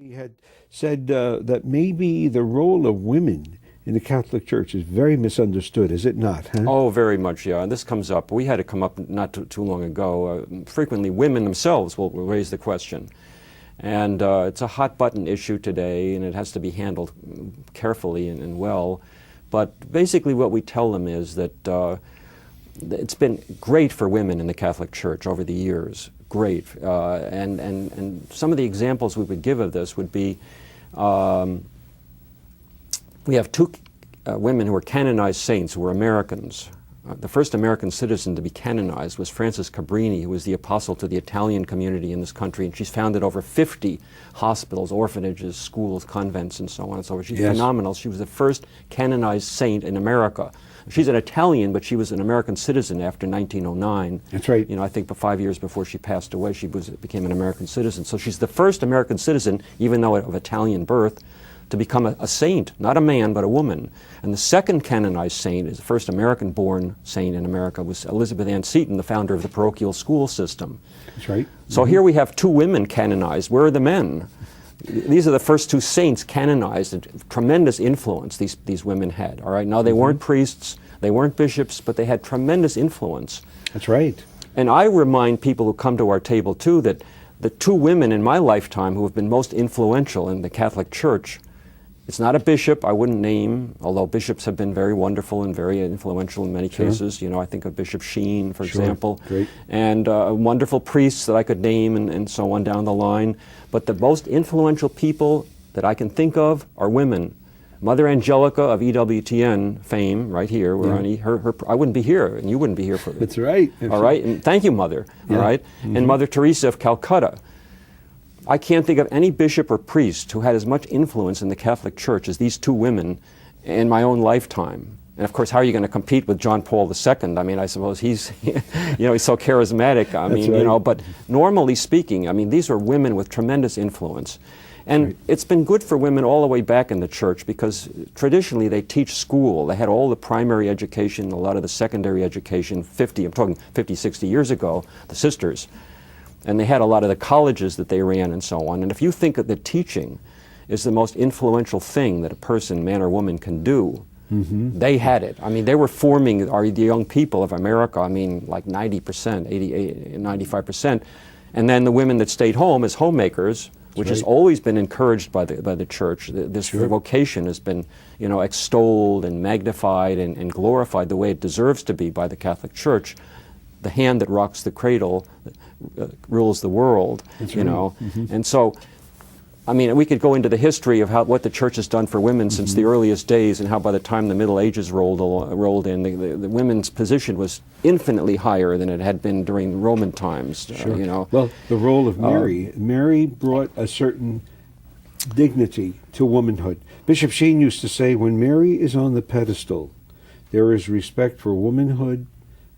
He had said that maybe the role of women in the Catholic Church is very misunderstood, is it not? Huh? Oh, very much, yeah. And this comes up. We had it come up not too long ago. Frequently, women themselves will raise the question. And it's a hot-button issue today, and it has to be handled carefully and well. But basically what we tell them is that it's been great for women in the Catholic Church over the years. Great. And some of the examples we would give of this would be, we have two women who were canonized saints who were Americans. The first American citizen to be canonized was Frances Cabrini, who was the apostle to the Italian community in this country, and she's founded over 50 hospitals, orphanages, schools, convents, and so on and so forth. She's phenomenal. She was the first canonized saint in America. She's an Italian, but she was an American citizen after 1909. That's right. You know, I think 5 years before she passed away, she became an American citizen. So she's the first American citizen, even though of Italian birth, to become a saint, not a man, but a woman. And the second canonized saint, is the first American-born saint in America, was Elizabeth Ann Seton, the founder of the parochial school system. That's right. So here we have two women canonized. Where are the men? These are the first two saints canonized. And tremendous influence these women had. All right. Now they weren't priests, they weren't bishops, but they had tremendous influence. That's right. And I remind people who come to our table too that the two women in my lifetime who have been most influential in the Catholic Church, it's not a bishop I wouldn't name, although bishops have been very wonderful and very influential in many cases. You know, I think of Bishop Sheen, for example, Great. and wonderful priests that I could name and so on down the line. But the most influential people that I can think of are women. Mother Angelica of EWTN fame, right here. We're on I wouldn't be here, and you wouldn't be here for That's right. all right, and thank you, Mother. All right, and Mother Teresa of Calcutta. I can't think of any bishop or priest who had as much influence in the Catholic Church as these two women in my own lifetime. And of course, how are you going to compete with John Paul II? I mean, I suppose he's, you know, he's so charismatic. I mean, you know, but normally speaking, I mean, these are women with tremendous influence. And it's been good for women all the way back in the church because traditionally they teach school. They had all the primary education, a lot of the secondary education, I'm talking 50, 60 years ago, the sisters. And they had a lot of the colleges that they ran and so on. And if you think that the teaching is the most influential thing that a person, man or woman, can do, they had it. I mean, they were forming the young people of America, I mean, like 90%, 88, 95%. And then the women that stayed home as homemakers, which has always been encouraged by the church. This vocation has been, you know, extolled and magnified and glorified the way it deserves to be by the Catholic Church. The hand that rocks the cradle rules the world, you know. And so, I mean, we could go into the history of what the Church has done for women since the earliest days, and how by the time the Middle Ages rolled in, the women's position was infinitely higher than it had been during Roman times. You know. Well, the role of Mary. Mary brought a certain dignity to womanhood. Bishop Sheen used to say, when Mary is on the pedestal, there is respect for womanhood,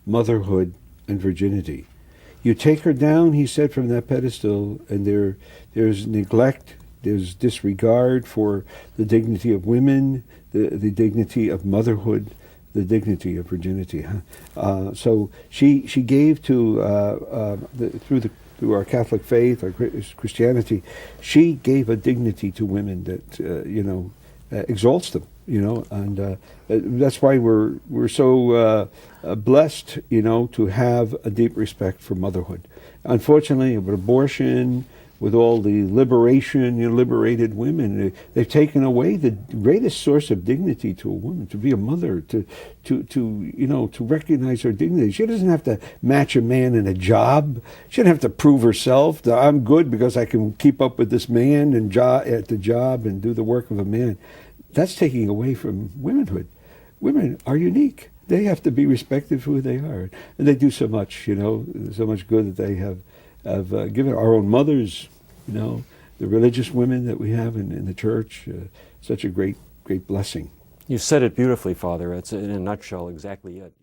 motherhood, and virginity. You take her down, he said, from that pedestal, and there's neglect, there's disregard for the dignity of women, the dignity of motherhood, the dignity of virginity. So she gave to through our Catholic faith, our Christianity, she gave a dignity to women that you know, exalts them. You know, and that's why we're so blessed, you know, to have a deep respect for motherhood. Unfortunately, with abortion, with all the liberation, you know, liberated women, they've taken away the greatest source of dignity to a woman, to be a mother, to you know, to recognize her dignity. She doesn't have to match a man in a job. She doesn't have to prove herself that I'm good because I can keep up with this man and at the job and do the work of a man. That's taking away from womanhood. Women are unique. They have to be respected for who they are. And they do so much, you know, so much good that they have given our own mothers, you know, the religious women that we have in the church, such a great blessing. You said it beautifully, Father. It's in a nutshell exactly it.